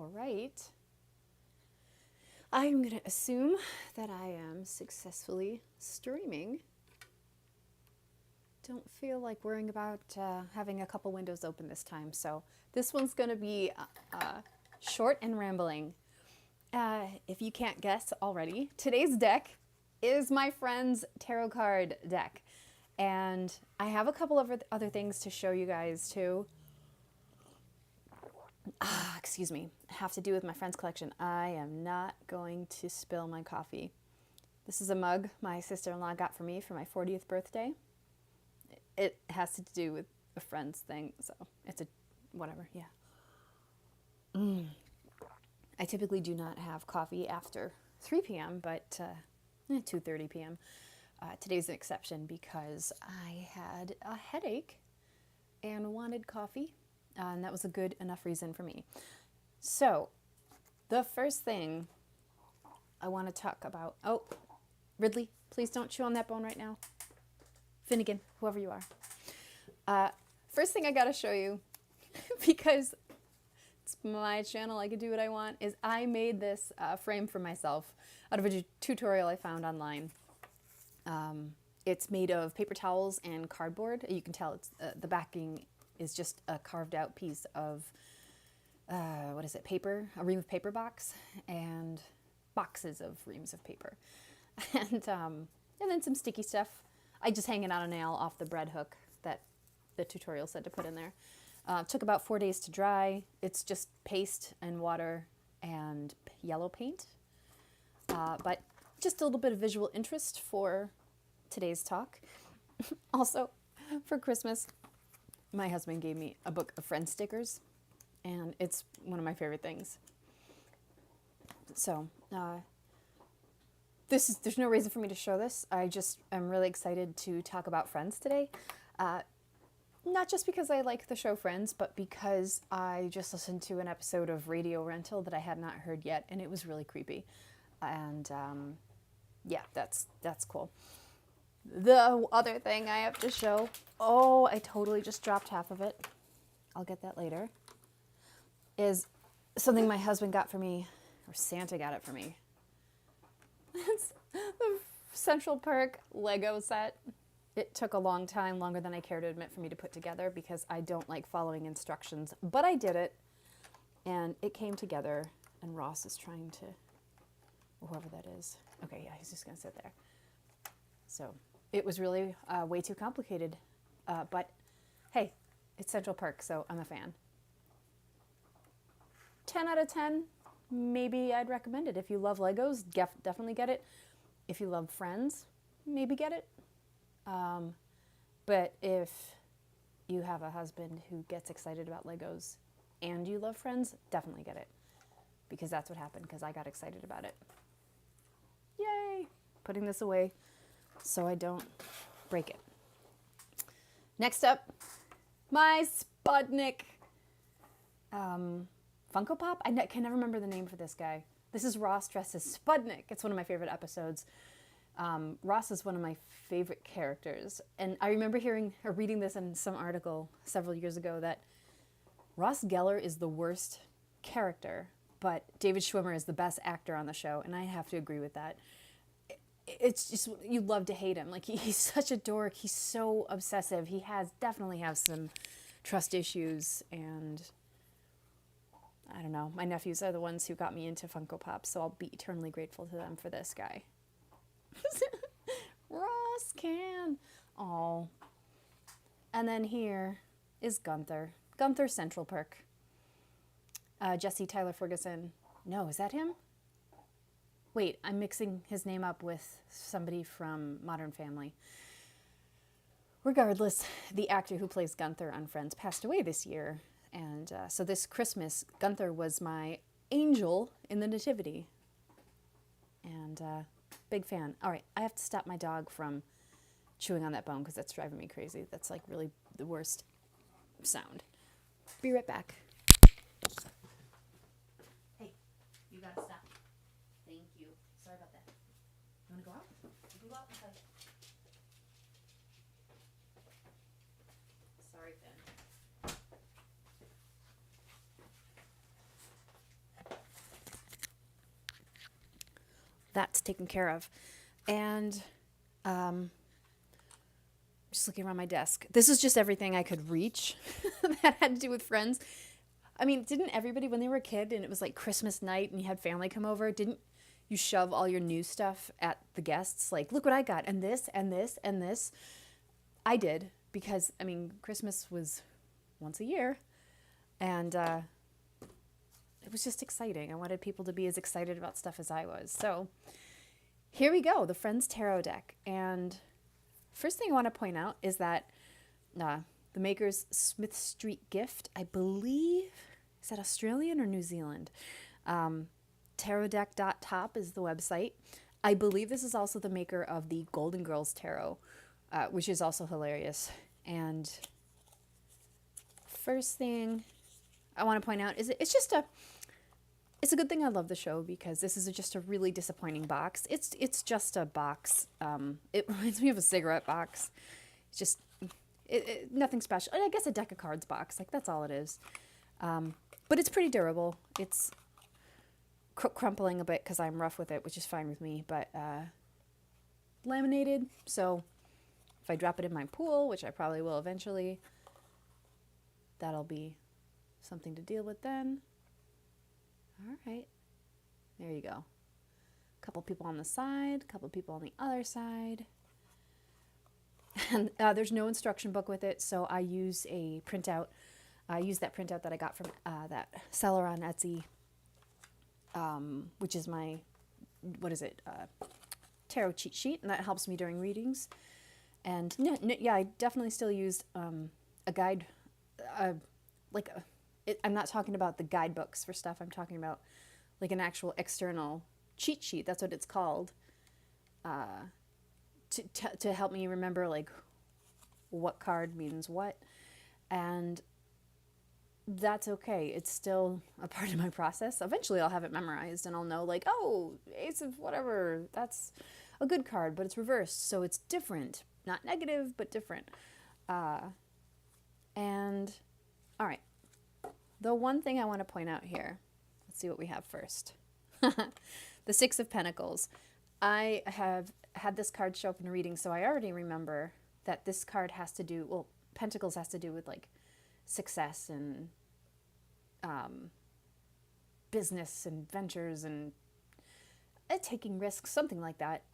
All right. I'm going to assume that I am successfully streaming. Don't feel like worrying about having a couple windows open this time. So this one's going to be short and rambling. If you can't guess already, today's deck is my friend's tarot card deck. And I have a couple of other things to show you guys too. Excuse me, have to do with my friend's collection. I am not going to spill my coffee. This is a mug my sister-in-law got for me for my 40th birthday. It has to do with a friend's thing, so it's a whatever, yeah. I typically do not have coffee after 3 p.m., but 2:30 p.m. Today's an exception because I had a headache and wanted coffee. And that was a good enough reason for me. So, the first thing I want to talk about... Oh, Ridley, please don't chew on that bone right now. Finnegan, whoever you are. First thing I got to show you, because it's my channel, I can do what I want, is I made this frame for myself out of a tutorial I found online. It's made of paper towels and cardboard. You can tell it's the backing is just a carved out piece of, what is it, paper, a ream of paper box, and boxes of reams of paper. And then some sticky stuff. I just hang it on a nail off the bread hook that the tutorial said to put in there. Took about 4 days to dry. It's just paste and water and yellow paint. But just a little bit of visual interest for today's talk. Also, for Christmas, my husband gave me a book of friend stickers, and it's one of my favorite things. So, there's no reason for me to show this. I'm really excited to talk about Friends today. Not just because I like the show Friends, but because I just listened to an episode of Radio Rental that I had not heard yet, and it was really creepy. And yeah, that's cool. The other thing I have to show, oh, I totally just dropped half of it. I'll get that later. Is something my husband got for me, or Santa got it for me. It's the Central Perk Lego set. It took a long time, longer than I care to admit, for me to put together because I don't like following instructions, but I did it, and it came together, and Ross is trying to, whoever that is. Okay, yeah, he's just going to sit there. So it was really way too complicated, but hey, it's Central Perk, so I'm a fan. 10 out of 10, maybe I'd recommend it. If you love Legos, definitely get it. If you love Friends, maybe get it. But if you have a husband who gets excited about Legos and you love Friends, definitely get it. Because that's what happened, because I got excited about it. Yay! Putting this away so I don't break it. Next up, my Sputnik Funko Pop. I can never remember the name for this guy. This is Ross dressed as Sputnik. It's one of my favorite episodes. Ross is one of my favorite characters. And I remember reading this in some article several years ago that Ross Geller is the worst character, but David Schwimmer is the best actor on the show. And I have to agree with that. It's just, you love to hate him. Like, he's such a dork. He's so obsessive. He definitely has some trust issues, and I don't know. My nephews are the ones who got me into Funko Pop, so I'll be eternally grateful to them for this guy. Ross can. Oh. And then here is Gunther. Gunther Central Perk. Jesse Tyler Ferguson. No, is that him? Wait, I'm mixing his name up with somebody from Modern Family. Regardless, the actor who plays Gunther on Friends passed away this year. And so this Christmas, Gunther was my angel in the nativity. And big fan. All right, I have to stop my dog from chewing on that bone because that's driving me crazy. That's like really the worst sound. Be right back. Hey, you gotta stop. Thank you. Sorry about that. You wanna go out? You can go out and play. Sorry, Finn. that's taken care of. And just looking around my desk. This is just everything I could reach that had to do with friends. I mean, didn't everybody, when they were a kid and it was like Christmas night and you had family come over, didn't you shove all your new stuff at the guests? Like, look what I got, and this, and this, and this. I did, because, I mean, Christmas was once a year, and it was just exciting. I wanted people to be as excited about stuff as I was. So here we go, the Friends Tarot deck. And first thing I want to point out is that the maker's Smith Street Gift, I believe, is that Australian or New Zealand? Tarotdeck.top is the website. I believe this is also the maker of the Golden Girls Tarot, which is also hilarious. And first thing I want to point out is it's a good thing I love the show, because this is just a really disappointing box. It's just a box. It reminds me of a cigarette box. It's just nothing special. I guess a deck of cards box. Like, that's all it is. But it's pretty durable. It's crumpling a bit because I'm rough with it, which is fine with me. But laminated. So if I drop it in my pool, which I probably will eventually, that'll be something to deal with then. All right. There you go. A couple people on the side, a couple people on the other side. And there's no instruction book with it, so I use a printout. I use that printout that I got from that seller on Etsy, which is my, tarot cheat sheet, and that helps me during readings. And yeah, I definitely still used a guide, I'm not talking about the guidebooks for stuff. I'm talking about like an actual external cheat sheet. That's what it's called. To help me remember like what card means what. And that's okay. It's still a part of my process. Eventually I'll have it memorized and I'll know like, oh, Ace of whatever, that's a good card, but it's reversed. So it's different. Not negative, but different. And all right. The one thing I want to point out here, let's see what we have first. The Six of Pentacles. I have had this card show up in a reading, so I already remember that this card has to do, well, Pentacles has to do with like success and business and ventures and taking risks, something like that.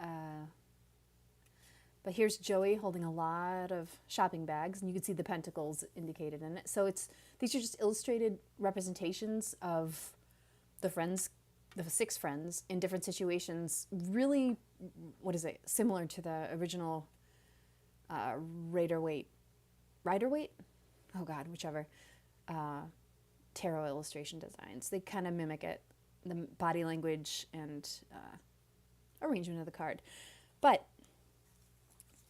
But here's Joey holding a lot of shopping bags, and you can see the pentacles indicated in it. So these are just illustrated representations of the six friends in different situations. Really, similar to the original Rider-Waite? Oh God, whichever. Tarot illustration designs. They kind of mimic it, the body language and arrangement of the card. But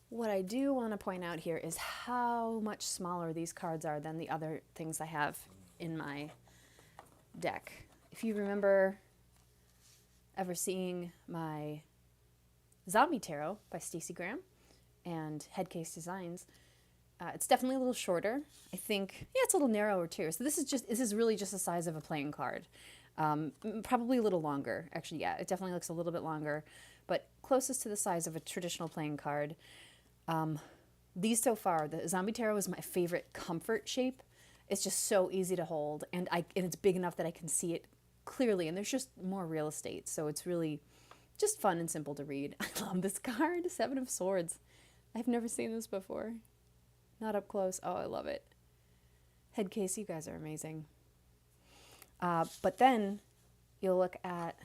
what I do want to point out here is how much smaller these cards are than the other things I have in my deck. If you remember ever seeing my Zombie Tarot by Stacey Graham and Headcase Designs, it's definitely a little shorter. I think, yeah, it's a little narrower too. So this is really just the size of a playing card. Probably a little longer. Actually, yeah, it definitely looks a little bit longer, but closest to the size of a traditional playing card. These so far, the Zombie Tarot is my favorite comfort shape. It's just so easy to hold, and it's big enough that I can see it clearly, and there's just more real estate, so it's really just fun and simple to read. I love this card, Seven of Swords. I've never seen this before. Not up close. Oh, I love it. Headcase, you guys are amazing. But then you'll look at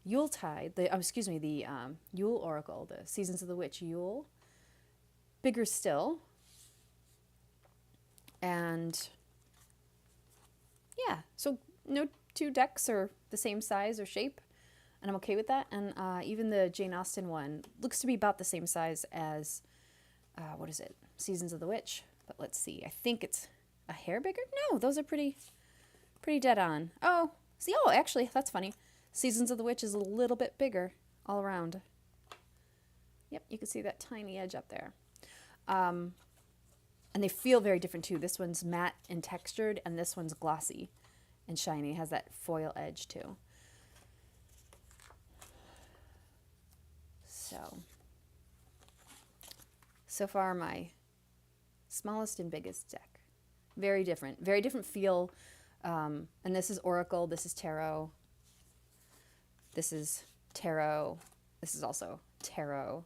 Yuletide, the Yule Oracle, the Seasons of the Witch Yule. Bigger still. And yeah, so no two decks are the same size or shape, and I'm okay with that. And even the Jane Austen one looks to be about the same size as, Seasons of the Witch. But let's see, I think it's a hair bigger? No, those are pretty dead on. Actually, that's funny. Seasons of the Witch is a little bit bigger all around. Yep, you can see that tiny edge up there. And they feel very different too. This one's matte and textured, and this one's glossy and shiny. It has that foil edge too. So far my smallest and biggest deck. Very different feel. And this is Oracle, this is Tarot, this is Tarot, this is also Tarot.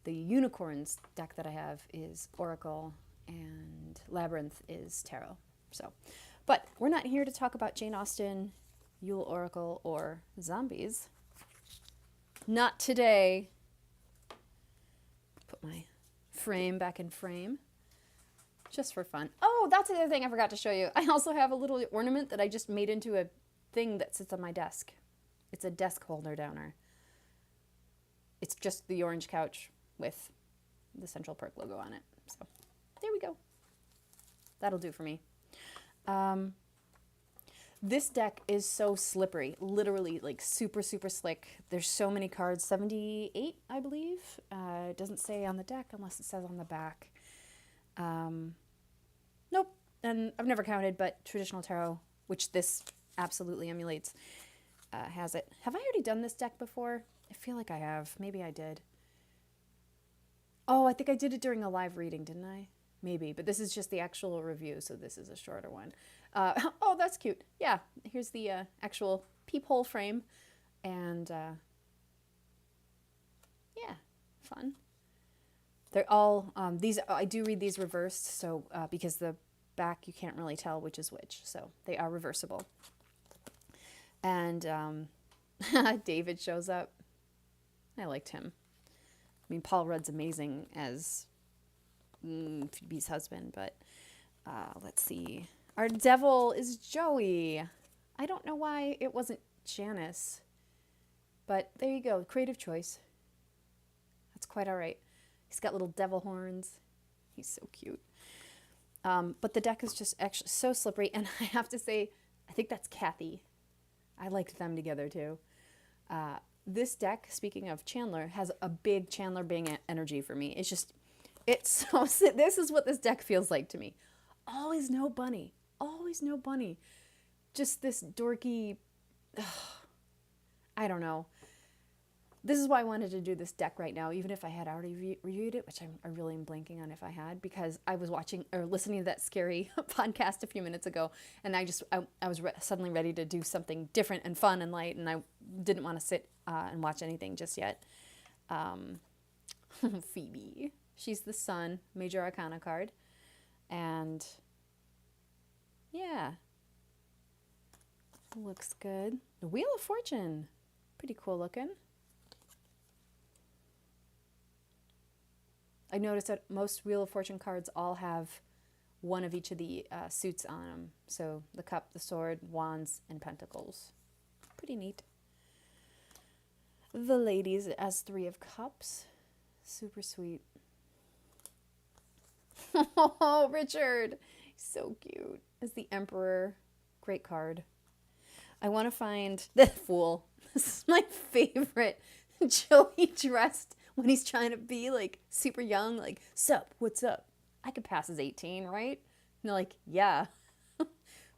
The Unicorns deck that I have is Oracle, and Labyrinth is Tarot. So, but we're not here to talk about Jane Austen, Yule Oracle, or zombies. Not today. Put my frame back in frame. Just for fun. Oh, that's the other thing I forgot to show you. I also have a little ornament that I just made into a thing that sits on my desk. It's a desk holder downer. It's just the orange couch with the Central Perk logo on it. So there we go. That'll do for me. This deck is so slippery, literally like super, super slick. There's so many cards, 78, I believe. It doesn't say on the deck unless it says on the back. Nope, and I've never counted, but traditional tarot, which this absolutely emulates, has it. Have I already done this deck before? I feel like I have. Maybe I did. Oh, I think I did it during a live reading, didn't I? Maybe, but this is just the actual review, so this is a shorter one. Oh, that's cute. Yeah, here's the actual peephole frame, and yeah, fun. They're all, these, I do read these reversed, so because the back you can't really tell which is which, so they are reversible. And David shows up. I liked him. I mean, Paul Rudd's amazing as Phoebe's husband, but let's see. Our devil is Joey. I don't know why it wasn't Janice, but there you go. Creative choice. That's quite all right. He's got little devil horns. He's so cute. But the deck is just actually so slippery, and I have to say, I think that's Kathy. I liked them together too. This deck, speaking of Chandler, has a big Chandler Bing energy for me. It's just, it's so, this is what this deck feels like to me. Always no bunny. Always no bunny. Just this dorky, I don't know. This is why I wanted to do this deck right now, even if I had already reviewed it, which I really am blanking on if I had, because I was watching or listening to that scary podcast a few minutes ago, and I was suddenly ready to do something different and fun and light, and I didn't want to sit and watch anything just yet. Phoebe. She's the Sun, Major Arcana card, and yeah, looks good. The Wheel of Fortune, pretty cool looking. I noticed that most Wheel of Fortune cards all have one of each of the suits on them. So the Cup, the Sword, Wands, and Pentacles. Pretty neat. The Ladies as 3 of Cups. Super sweet. Oh, Richard. So cute. As the Emperor. Great card. I want to find the Fool. This is my favorite. Joey dressed when he's trying to be like super young, like, sup, what's up? I could pass as 18, right? And they're like, yeah.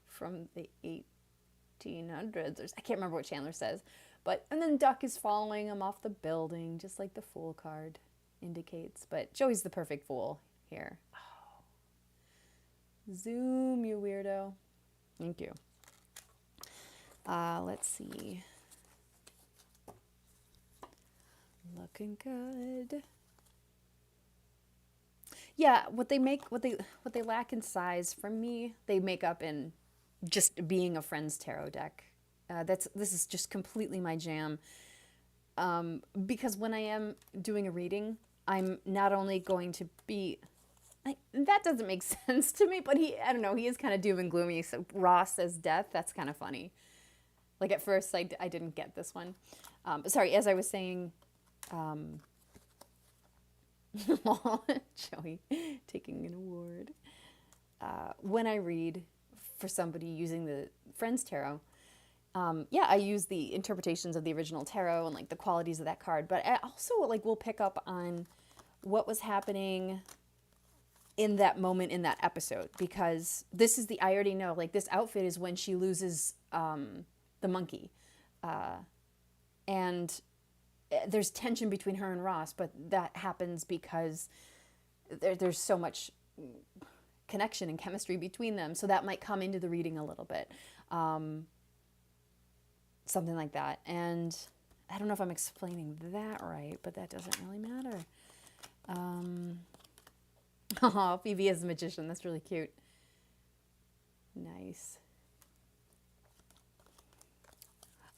From the 1800s. Or, I can't remember what Chandler says. But, and then Duck is following him off the building, just like the Fool card indicates. But Joey's the perfect fool here. Oh. Zoom, you weirdo. Thank you. Let's see. Looking good. Yeah, what they lack in size, for me, they make up in just being a Friends Tarot deck. This is just completely my jam. Because when I am doing a reading, I'm not only going to be, that doesn't make sense to me, but I don't know, he is kind of doom and gloomy. So Ross says death, that's kind of funny. Like at first I didn't get this one. But sorry, as I was saying, Joey taking an award. When I read for somebody using the Friends Tarot, yeah, I use the interpretations of the original tarot and like the qualities of that card, but I also like will pick up on what was happening in that moment in that episode, because this is I already know, like this outfit is when she loses the monkey, and there's tension between her and Ross, but that happens because there's so much connection and chemistry between them. So that might come into the reading a little bit. Something like that. And I don't know if I'm explaining that right, but that doesn't really matter. Oh, Phoebe is a magician. That's really cute. Nice.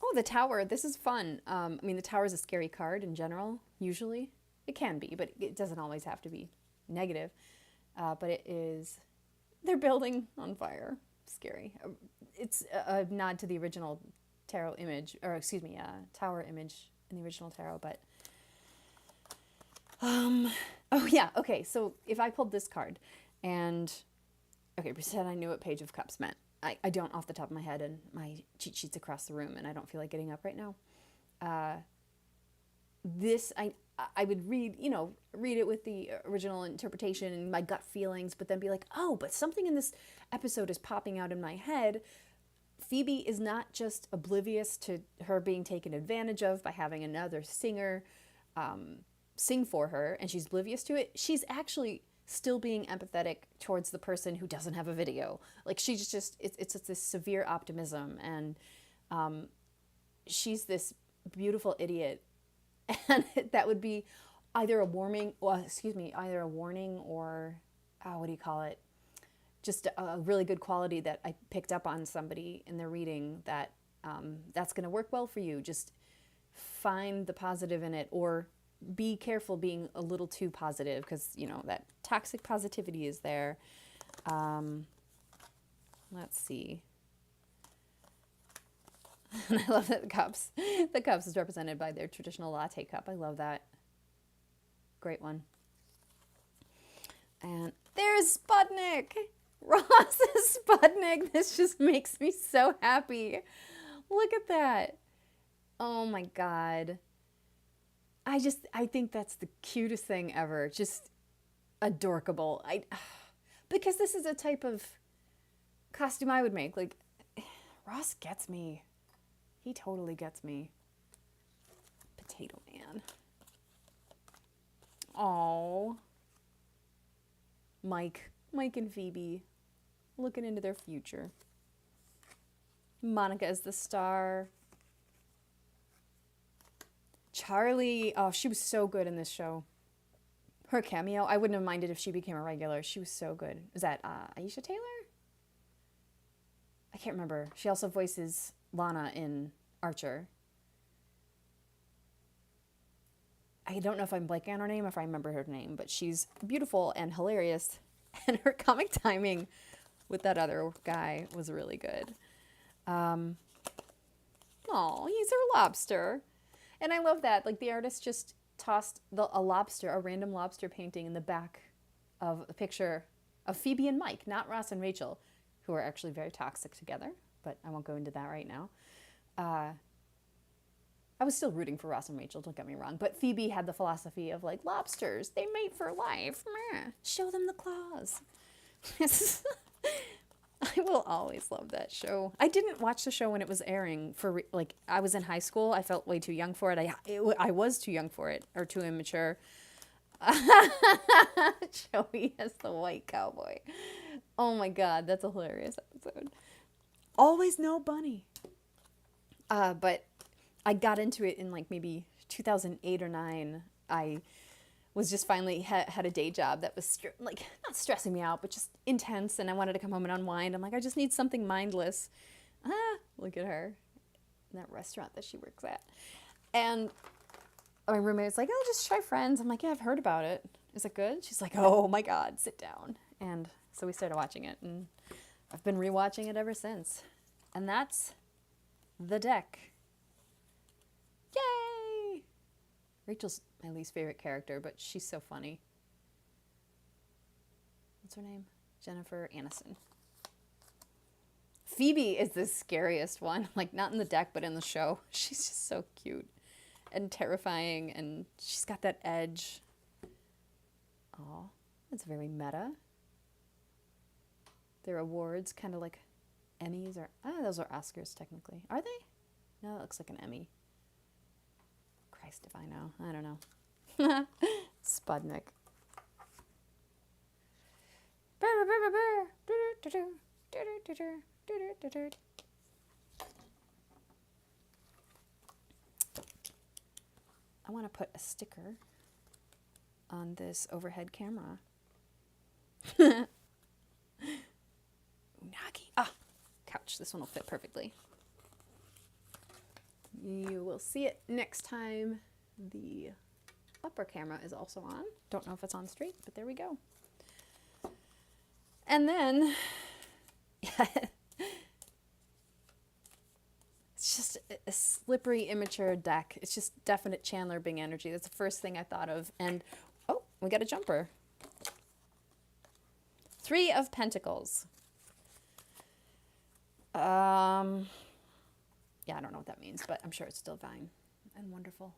Oh, the Tower. This is fun. I mean, the Tower is a scary card in general, usually. It can be, but it doesn't always have to be negative. But it is... They're building on fire. Scary. It's a nod to the original tarot image, or excuse me, tower image in the original tarot, but oh yeah, okay, so if I pulled this card and okay, pretend I knew what Page of Cups meant. I don't off the top of my head, and my cheat sheet's across the room and I don't feel like getting up right now. This I would read it with the original interpretation and my gut feelings, but then be like, oh, but something in this episode is popping out in my head. Phoebe is not just oblivious to her being taken advantage of by having another singer sing for her, and she's oblivious to it. She's actually still being empathetic towards the person who doesn't have a video. Like, she's just, it's this severe optimism, and she's this beautiful idiot. And that would be either a warning, either a warning or, what do you call it? Just a really good quality that I picked up on somebody in their reading, that that's going to work well for you. Just find the positive in it, or be careful being a little too positive, because, that toxic positivity is there. Let's see. And I love that the cups is represented by their traditional latte cup. I love that. Great one. And there's Sputnik. Ross is Sputnik. This just makes me so happy. Look at that. Oh my God. I think that's the cutest thing ever. Just adorkable. Because this is a type of costume I would make. Like, Ross gets me. He totally gets me. Potato Man. Oh. Mike and Phoebe looking into their future. Monica is the star. Charlie, oh, she was so good in this show. Her cameo, I wouldn't have minded if she became a regular. She was so good. Is that Aisha Taylor? I can't remember. She also voices Lana in Archer. I don't know if I'm blanking on her name, if I remember her name, but she's beautiful and hilarious. And her comic timing with that other guy was really good. Oh, he's her lobster. And I love that. Like, the artist just tossed a random lobster painting in the back of a picture of Phoebe and Mike, not Ross and Rachel, who are actually very toxic together, but I won't go into that right now. I was still rooting for Ross and Rachel, don't get me wrong, but Phoebe had the philosophy of, like, lobsters, they mate for life. Meh. Show them the claws. I will always love that show. I didn't watch the show when it was airing. I was in high school. I felt way too young for it. I was too young for it, or too immature. Joey as the white cowboy. Oh my God, that's a hilarious episode. Always no bunny. But I got into it in like maybe 2008 or 9. I was just finally had a day job that was not stressing me out, but just intense, and I wanted to come home and unwind. I'm like, I just need something mindless. Look at her in that restaurant that she works at. And my roommate was like, oh, just try Friends. I'm like, yeah, I've heard about it. Is it good? She's like, oh my God, sit down. And so we started watching it, and I've been rewatching it ever since. And that's the deck. Yay! Rachel's my least favorite character, but she's so funny. What's her name? Jennifer Aniston. Phoebe is the scariest one. Like, not in the deck, but in the show. She's just so cute and terrifying, and she's got that edge. Oh, that's very meta. Their awards, kind of like Emmys, or those are Oscars technically. Are they? No, that looks like an Emmy. Christ, if I know. I don't know. Spudnik. I want to put a sticker on this overhead camera. Unagi. Ah, couch. This one will fit perfectly. You will see it next time the upper camera is also on. Don't know if it's on straight, but there we go. And then, it's just a slippery, immature deck. It's just definite Chandler Bing energy. That's the first thing I thought of. And, oh, we got a jumper. 3 of Pentacles. Yeah, I don't know what that means, but I'm sure it's still fine and wonderful.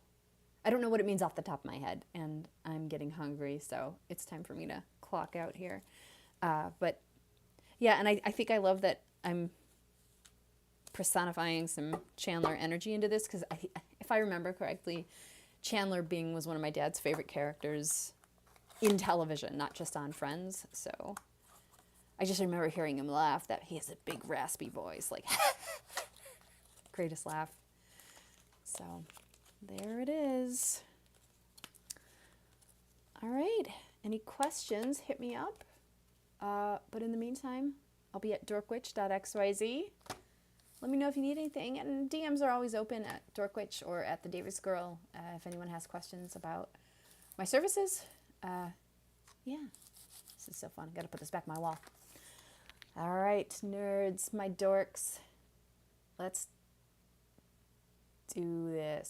I don't know what it means off the top of my head, and I'm getting hungry, so it's time for me to clock out here. But yeah, and I think I love that I'm personifying some Chandler energy into this, because if I remember correctly, Chandler Bing was one of my dad's favorite characters in television, not just on Friends. So I just remember hearing him laugh, that he has a big raspy voice, like greatest laugh. So there it is. All right, any questions, hit me up. But in the meantime, I'll be at dorkwitch.xyz. Let me know if you need anything, and DMs are always open at Dorkwitch or at the Davis Girl if anyone has questions about my services. Yeah, this is so fun. Got to put this back on my wall. All right, nerds, my dorks, let's do this.